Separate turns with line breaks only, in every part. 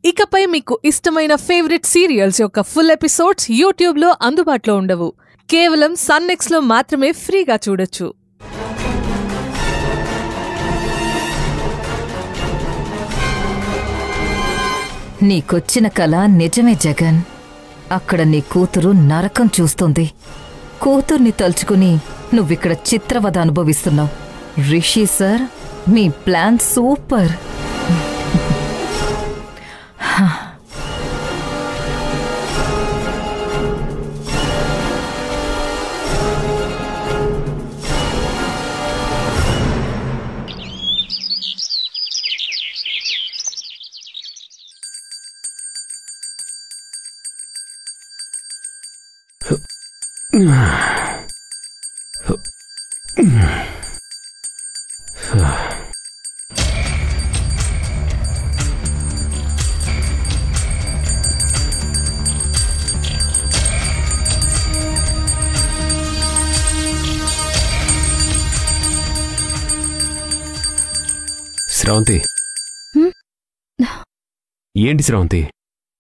ఇకపై మీకు ఇష్టమైన ఫేవరెట్ సీరియల్స్ యొక్క ఫుల్ ఎపిసోడ్స్ యూట్యూబ్లో అందుబాటులో ఉండవు. కేవలం సన్నెక్స్లో మాత్రమే ఫ్రీగా చూడొచ్చు.
నీకొచ్చిన కల నిజమే జగన్. అక్కడ నీ కూతురు నరకం చూస్తుంది. కూతుర్ని తలుచుకుని నువ్విక్కడ చిత్రవద అనుభవిస్తున్నావు. రిషి సార్, మీ ప్లాన్ సూపర్.
శ్రావంతి, ఏంటి శ్రావంతి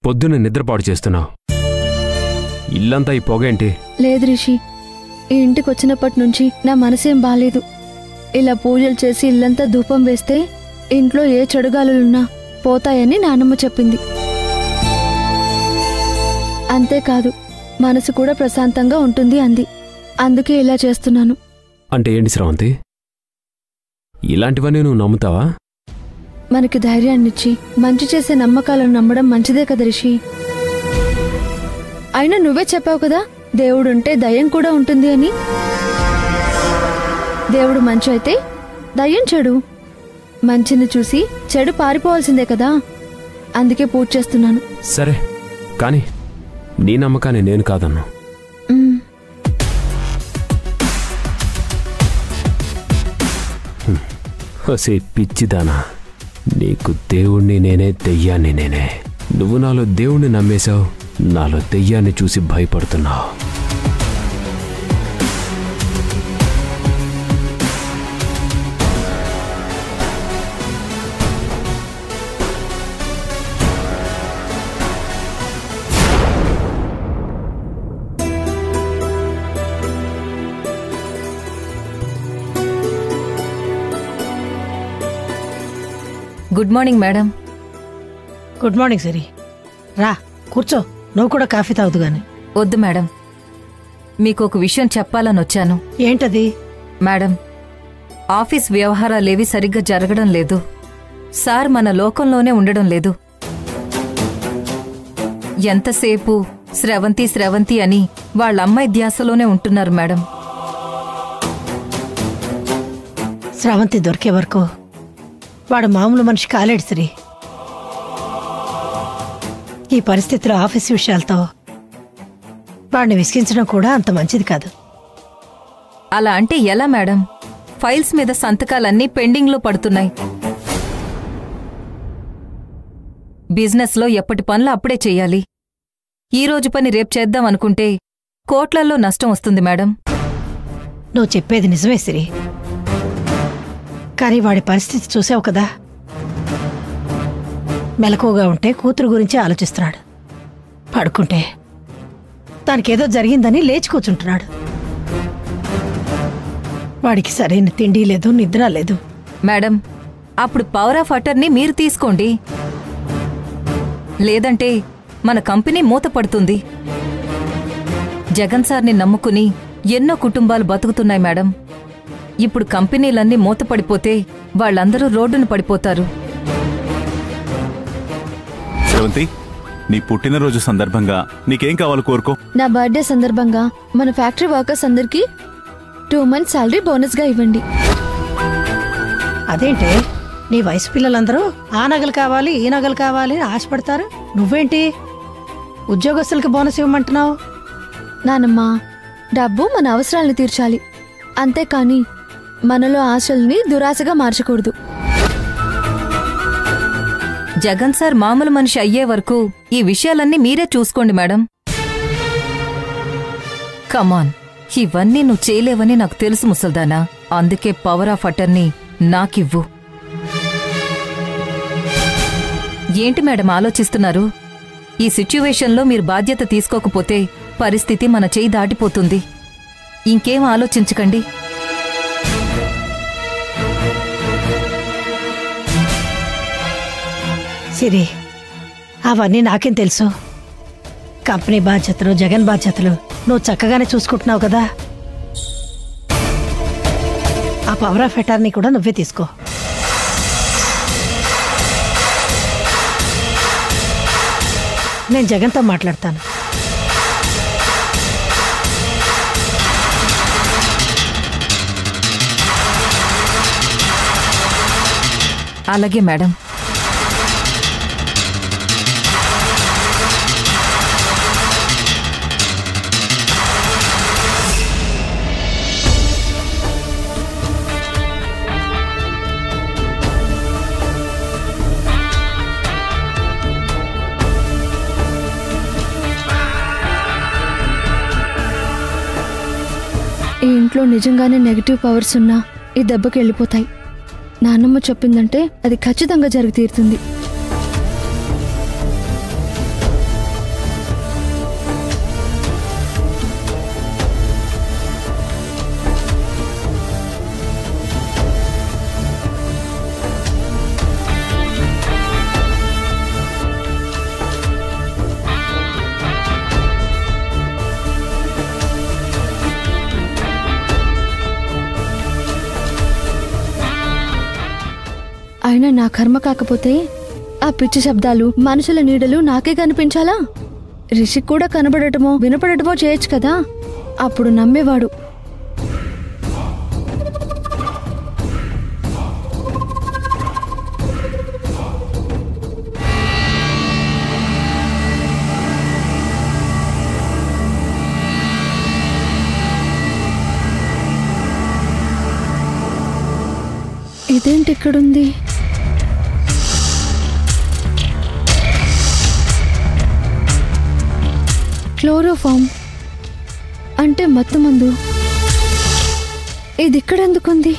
పొద్దున్న నిద్రపాటు చేస్తున్నావు? ఇల్లంతా ఈ పొగేంటి?
లేదు రిషి, ఈ ఇంటికొచ్చినప్పటి నుంచి నా మనసేం బాలేదు. ఇలా పూజలు చేసి ఇల్లంతా ధూపం వేస్తే ఇంట్లో ఏ చెడుగాలులున్నా పోతాయని నానమ్మ చెప్పింది. అంతేకాదు, మనసు కూడా ప్రశాంతంగా ఉంటుంది అంది. అందుకే ఇలా చేస్తున్నాను.
అంటే ఏంటి శ్రావంతి, ఇలాంటివన్నీ నువ్వు నమ్ముతావా?
మనకి ధైర్యాన్నిచ్చి మంచి చేసే నమ్మకాలను నమ్మడం మంచిదే కదా రిషి. అయినా నువ్వే చెప్పావు కదా, దేవుడుంటే దయ్యం కూడా ఉంటుంది అని. దేవుడు మంచి అయితే దయ్యం చెడు. మంచిని చూసి చెడు పారిపోవాల్సిందే కదా. అందుకే పూజ చేస్తున్నాను.
సరే, కానీ నీ నమ్మకాన్ని నేను కాదన్నా. హసే పిచ్చిదానా, నీకు దేవుణ్ణి నేనే, దెయ్యాన్ని నేనే. నువ్వు నాలో దేవుణ్ణి నమ్మేశావు, నాలో దెయ్యాన్ని చూసి భయపడుతున్నావు.
Good morning madam.
Good morning Siri. రా కూర్చో, నువ్వు కూడా కాఫీ తాగుదు గాని.
వద్దు మేడం, మీకు ఒక విషయం చెప్పాలని వచ్చాను.
ఏంటది?
మేడం, ఆఫీస్ వ్యవహారాలేవి సరిగ్గా జరగడం లేదు. సార్ మన లోకంలోనే ఉండడం లేదు. ఎంతసేపు స్రవంతి స్రవంతి అని వాళ్ళ అమ్మాయి ధ్యాసలోనే ఉంటున్నారు మేడం.
స్రవంతి దొరికే వరకు వాడు మామూలు మనిషి కాలేడు సిరి. ఈ పరిస్థితిలో ఆఫీస్ విషయాలతో వాడిని విసిగించడం కూడా అంత మంచిది కాదు.
అలా అంటే ఎలా మేడం? ఫైల్స్ మీద సంతకాలన్నీ పెండింగ్లో పడుతున్నాయి. బిజినెస్లో ఎప్పటి పనులు అప్పుడే చెయ్యాలి. ఈ రోజు పని రేపు చేద్దాం అనుకుంటే కోట్లల్లో నష్టం వస్తుంది మేడం.
నువ్వు చెప్పేది నిజమే సిరి, కానీ వాడి పరిస్థితి చూసావు కదా. మెలకువగా ఉంటే కూతురు గురించి ఆలోచిస్తున్నాడు, పడుకుంటే తనకేదో జరిగిందని లేచి కూర్చుంటున్నాడు. వాడికి సరైన తిండి లేదు, నిద్ర లేదు.
మేడం, అప్పుడు పవర్ ఆఫ్ అటర్నీ మీరు తీసుకోండి. లేదంటే మన కంపెనీ మూతపడుతుంది. జగన్ సార్ని నమ్ముకుని ఎన్నో కుటుంబాలు బతుకుతున్నాయి మేడం. ఇప్పుడు కంపెనీలన్నీ మూతపడిపోతే వాళ్ళందరూ రోడ్డును పడిపోతారు.
శ్రవంతి, నీ పుట్టినరోజు సందర్భంగా నీకేం కావాలో కోరుకో.
నా బర్త్డే సందర్భంగా మన ఫ్యాక్టరీ వర్కర్స్ అందరికీ 2 months సాలరీ బోనస్ గా ఇవ్వండి.
అదేంటే, నీ వయసు పిల్లలందరూ ఆ నగలు కావాలి, ఈ నగలు కావాలి అని ఆశపడతారు. నువ్వేంటి ఉద్యోగస్తులకి బోనస్ ఇవ్వమంటున్నావు?
నానమ్మా, డబ్బు మన అవసరాలను తీర్చాలి, అంతేకాని మనలో ఆశల్ని దురాశగా మార్చకూడదు.
జగన్ సార్ మామూలు మనిషి అయ్యే వరకు ఈ విషయాలన్నీ మీరే చూసుకోండి మేడం. కమాన్, ఇవన్నీ నువ్వు చేయలేవని నాకు తెలుసు ముసల్దానా. అందుకే పవర్ ఆఫ్ అటర్నీ నాకివ్వు. ఏంటి మేడం ఆలోచిస్తున్నారు? ఈ సిచ్యువేషన్లో మీరు బాధ్యత తీసుకోకపోతే పరిస్థితి మన చేయి దాటిపోతుంది. ఇంకేం ఆలోచించకండి.
సిరి, అవన్నీ నాకేం తెలుసు? కంపెనీ బాధ్యతలు, జగన్ బాధ్యతలు నువ్వు చక్కగానే చూసుకుంటున్నావు కదా. ఆ పవర్ ఆఫ్ అటార్నీ కూడా నువ్వే తీసుకో. నేను జగన్తో మాట్లాడతాను.
అలాగే మేడం.
ఈ ఇంట్లో నిజంగానే నెగటివ్ పవర్స్ ఉన్నా ఈ దెబ్బకి వెళ్ళిపోతాయి. నాన్నమ్మ చెప్పిందంటే అది ఖచ్చితంగా జరిగి తీరుతుంది. అయినా నా కర్మ కాకపోతే ఆ పిచ్చి శబ్దాలు, మనుషుల నీడలు నాకే కనిపించాలా? రిషికి కూడా కనబడటమో వినపడటమో చేయొచ్చు కదా, అప్పుడు నమ్మేవాడు. ఇదేంటి ఇక్కడుంది? క్లోరోఫామ్ అంటే మత్తు మందు. ఇది ఇక్కడెందుకుంది?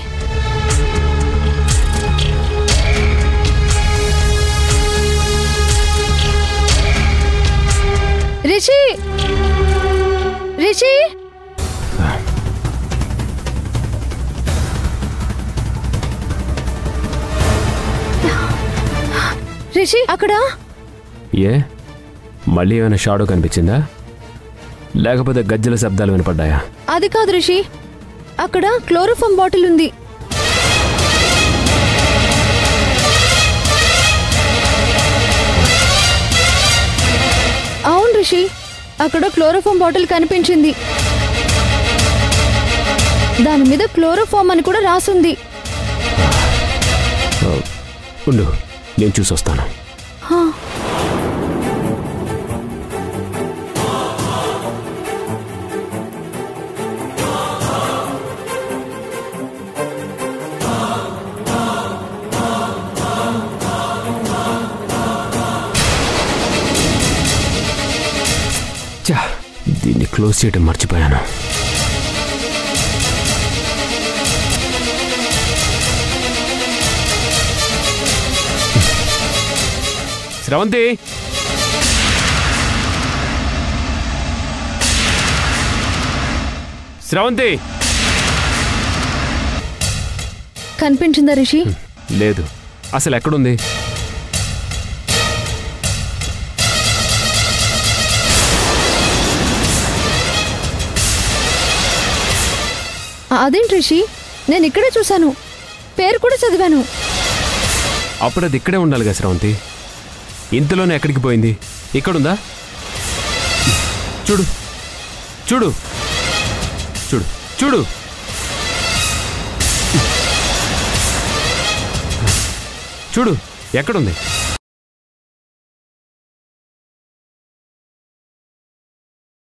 రిషి, రిషి, రిషి అక్కడ.
ఏ మళ్ళీ ఏమైనా షాడో కనిపించిందా, లేకపోతే గజ్జల శబ్దాలు వినపడ్డాయా?
అది కాదు రిషి, అక్కడ క్లోరోఫామ్ బాటిల్ ఉంది. అవును రిషి, అక్కడ క్లోరోఫామ్ బాటిల్ కనిపించింది. దాని మీద క్లోరోఫామ్ అని కూడా రాసుంది.
ఉండు, నేను చూసొస్తాను. దీన్ని క్లోజ్ చేయడం మర్చిపోయాను. స్రవంతి, స్రవంతి,
కనిపించిందా రిషి?
లేదు. అసలు ఎక్కడుంది?
అదేంటి రిషి, నేను ఇక్కడే చూశాను, పేరు కూడా చదివాను.
అప్పుడు అది ఇక్కడే ఉండాలిగా స్రవంతి. ఇంతలోనే ఎక్కడికి పోయింది? ఇక్కడుందా? చూడు చూడు చూడు చూడు. చూడు ఎక్కడుంది?